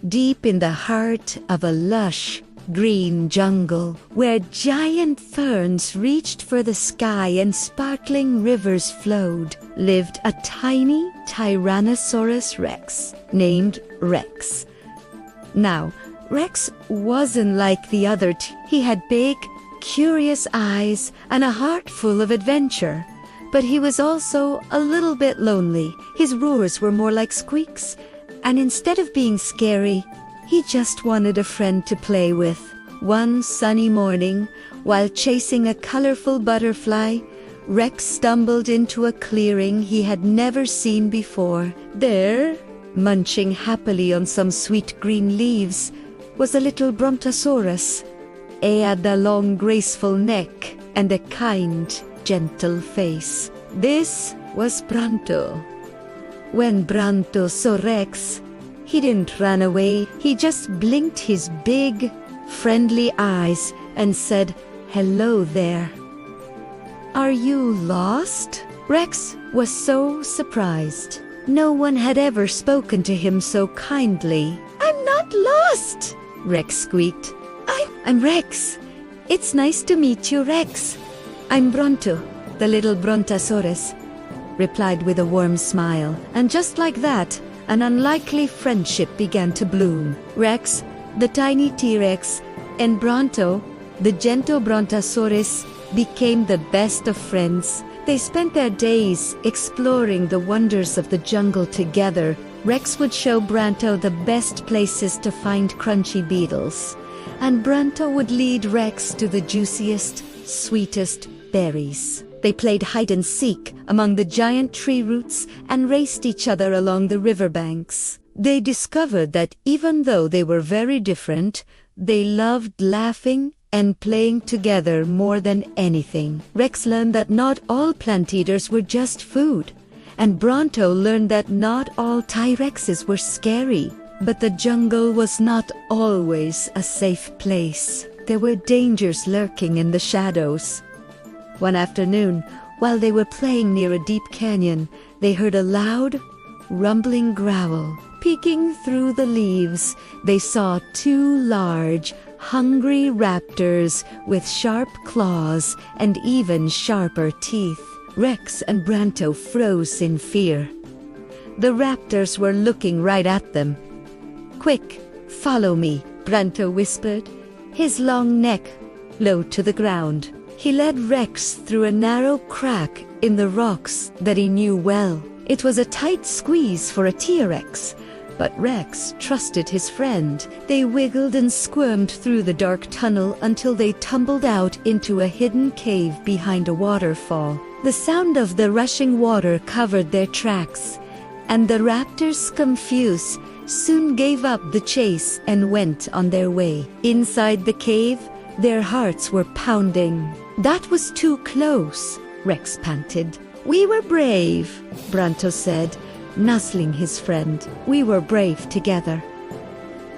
deep in the heart of a lush, green jungle, where giant ferns reached for the sky and sparkling rivers flowed, lived a tiny Tyrannosaurus Rex named Rex. Now, Rex wasn't like the other two. He had big, curious eyes and a heart full of adventure. But he was also a little bit lonely. His roars were more like squeaks, and instead of being scary, he just wanted a friend to play with. One sunny morning, while chasing a colorful butterfly, Rex stumbled into a clearing he had never seen before. There, munching happily on some sweet green leaves, was a little Brontosaurus. He had a long, graceful neck and a kind, gentle face. This was Bronto. When Bronto saw Rex, he didn't run away. He just blinked his big, friendly eyes and said, "Hello there." "Are you lost?" Rex was so surprised. No one had ever spoken to him so kindly. "I'm not lost," Rex squeaked. I'm Rex. It's nice to meet you, Rex. "I'm Bronto, the little Brontosaurus," replied with a warm smile. And just like that, an unlikely friendship began to bloom. Rex, the tiny T-Rex, and Bronto, the gentle Brontosaurus, became the best of friends. They spent their days exploring the wonders of the jungle together. Rex would show Bronto the best places to find crunchy beetles, and Bronto would lead Rex to the juiciest, sweetest berries. They played hide and seek among the giant tree roots and raced each other along the riverbanks. They discovered that even though they were very different, they loved laughing and playing together more than anything. Rex learned that not all plant eaters were just food, and Bronto learned that not all T-Rexes were scary. But the jungle was not always a safe place. There were dangers lurking in the shadows. One afternoon, while they were playing near a deep canyon, they heard a loud, rumbling growl. Peeking through the leaves, they saw two large, hungry raptors with sharp claws and even sharper teeth. Rex and Bronto froze in fear. The raptors were looking right at them. "Quick, follow me," Bronto whispered, his long neck low to the ground. He led Rex through a narrow crack in the rocks that he knew well. It was a tight squeeze for a T-Rex, but Rex trusted his friend. They wiggled and squirmed through the dark tunnel until they tumbled out into a hidden cave behind a waterfall. The sound of the rushing water covered their tracks, and the raptors, confused, soon gave up the chase and went on their way. Inside the cave, their hearts were pounding. "That was too close," Rex panted. "We were brave," Bronto said, nuzzling his friend. "We were brave together."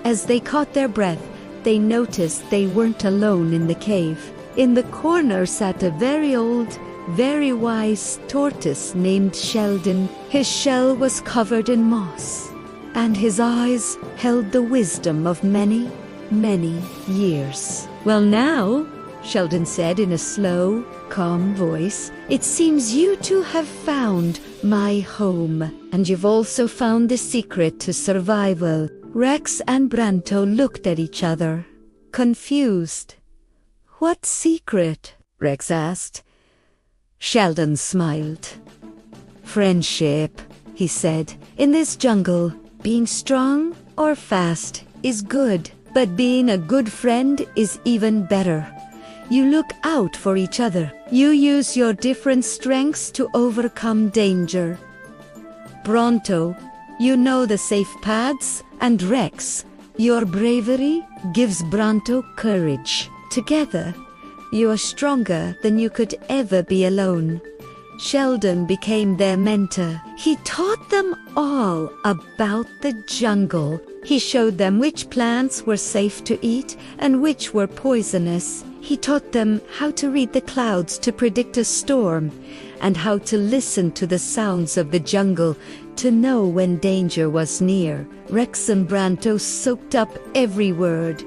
As they caught their breath, they noticed they weren't alone in the cave. In the corner sat a very old, very wise tortoise named Sheldon. His shell was covered in moss, and his eyes held the wisdom of many, many years. "Well now," Sheldon said in a slow, calm voice, "it seems you two have found my home, and you've also found the secret to survival." Rex and Bronto looked at each other, confused. "What secret?" Rex asked. Sheldon smiled. "Friendship," he said. "In this jungle, being strong or fast is good, but being a good friend is even better. You look out for each other. You use your different strengths to overcome danger. Bronto, you know the safe paths, and Rex, your bravery gives Bronto courage. Together, you are stronger than you could ever be alone." Sheldon became their mentor. He taught them all about the jungle. He showed them which plants were safe to eat and which were poisonous. He taught them how to read the clouds to predict a storm, and how to listen to the sounds of the jungle to know when danger was near. Rex and Bronto soaked up every word,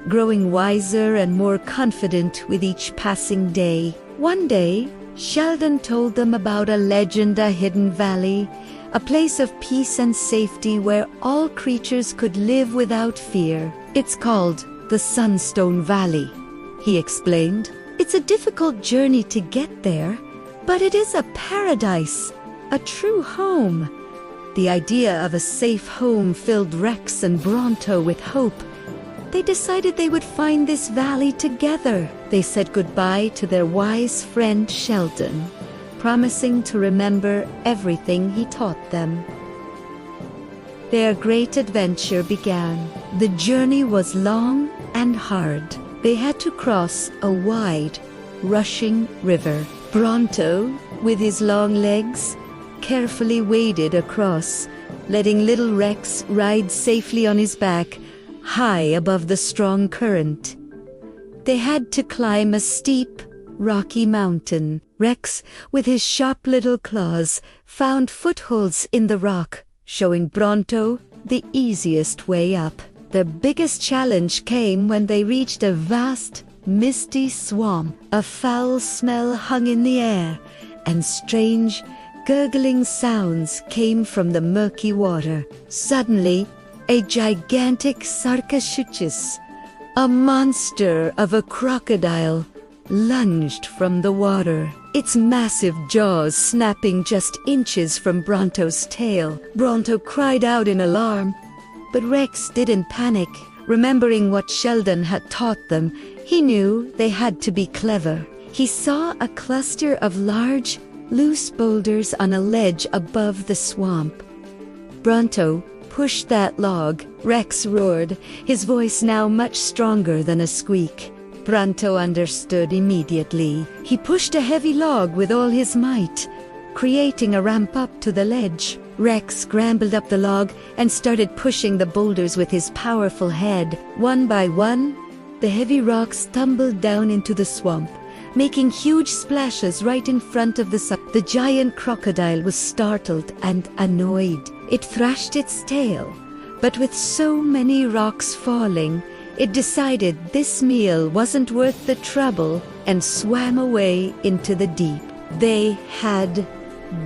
growing wiser and more confident with each passing day. One day, Sheldon told them about a legend, a hidden valley, a place of peace and safety where all creatures could live without fear. It's called the Sunstone Valley, he explained. It's a difficult journey to get there, but it is a paradise, a true home. The idea of a safe home filled Rex and Bronto with hope. They decided they would find this valley together. They said goodbye to their wise friend Sheldon, promising to remember everything he taught them. Their great adventure began. The journey was long and hard. They had to cross a wide, rushing river. Bronto, with his long legs, carefully waded across, letting little Rex ride safely on his back, high above the strong current. They had to climb a steep, rocky mountain. Rex, with his sharp little claws, found footholds in the rock, showing Bronto the easiest way up. The biggest challenge came when they reached a vast, misty swamp. A foul smell hung in the air, and strange, gurgling sounds came from the murky water. Suddenly, a gigantic Sarcosuchus, a monster of a crocodile, lunged from the water, its massive jaws snapping just inches from Bronto's tail. Bronto cried out in alarm, but Rex didn't panic. Remembering what Sheldon had taught them, he knew they had to be clever. He saw a cluster of large, loose boulders on a ledge above the swamp. Bronto pushed that log. Rex roared, his voice now much stronger than a squeak. Bronto understood immediately. He pushed a heavy log with all his might, creating a ramp up to the ledge. Rex scrambled up the log and started pushing the boulders with his powerful head. One by one, the heavy rocks tumbled down into the swamp, making huge splashes right in front of the sun. The giant crocodile was startled and annoyed. It thrashed its tail, but with so many rocks falling, it decided this meal wasn't worth the trouble and swam away into the deep. They had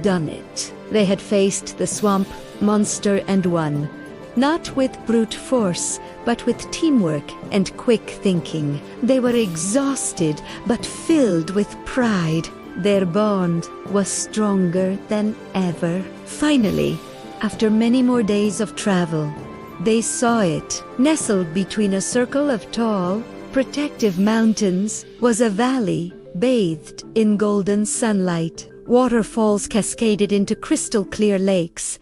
done it. They had faced the swamp monster and won, not with brute force, but with teamwork and quick thinking. They were exhausted, but filled with pride. Their bond was stronger than ever. Finally, after many more days of travel, they saw it. Nestled between a circle of tall, protective mountains was a valley bathed in golden sunlight. Waterfalls cascaded into crystal-clear lakes,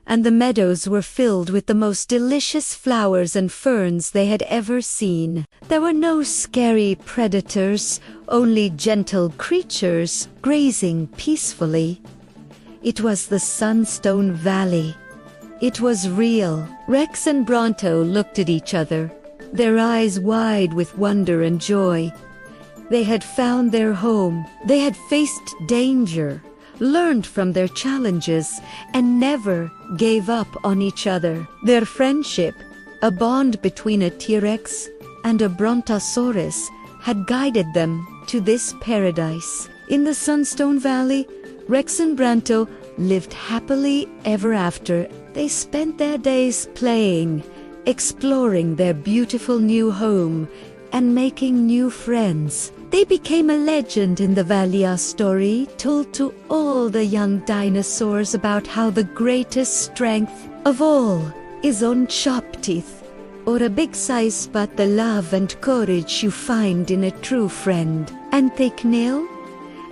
and the meadows were filled with the most delicious flowers and ferns they had ever seen. There were no scary predators, only gentle creatures grazing peacefully. It was the Sunstone Valley. It was real. Rex and Bronto looked at each other, their eyes wide with wonder and joy. They had found their home. They had faced danger, learned from their challenges, and never gave up on each other. Their friendship, a bond between a T-Rex and a Brontosaurus, had guided them to this paradise. In the Sunstone Valley, Rex and Bronto lived happily ever after. They spent their days playing, exploring their beautiful new home, and making new friends. They became a legend in the valley, a story told to all the young dinosaurs about how the greatest strength of all is on sharp teeth, or a big size, but the love and courage you find in a true friend. And take Neil,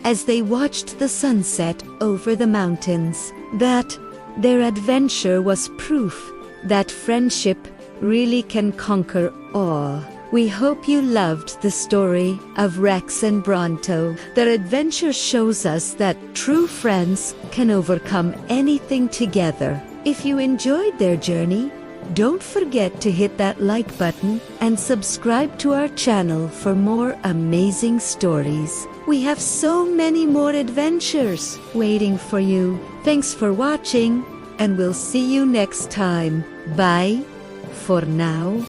as they watched the sunset over the mountains, that their adventure was proof that friendship really can conquer all. We hope you loved the story of Rex and Bronto. Their adventure shows us that true friends can overcome anything together. If you enjoyed their journey, don't forget to hit that like button and subscribe to our channel for more amazing stories. We have so many more adventures waiting for you. Thanks for watching, and we'll see you next time. Bye for now.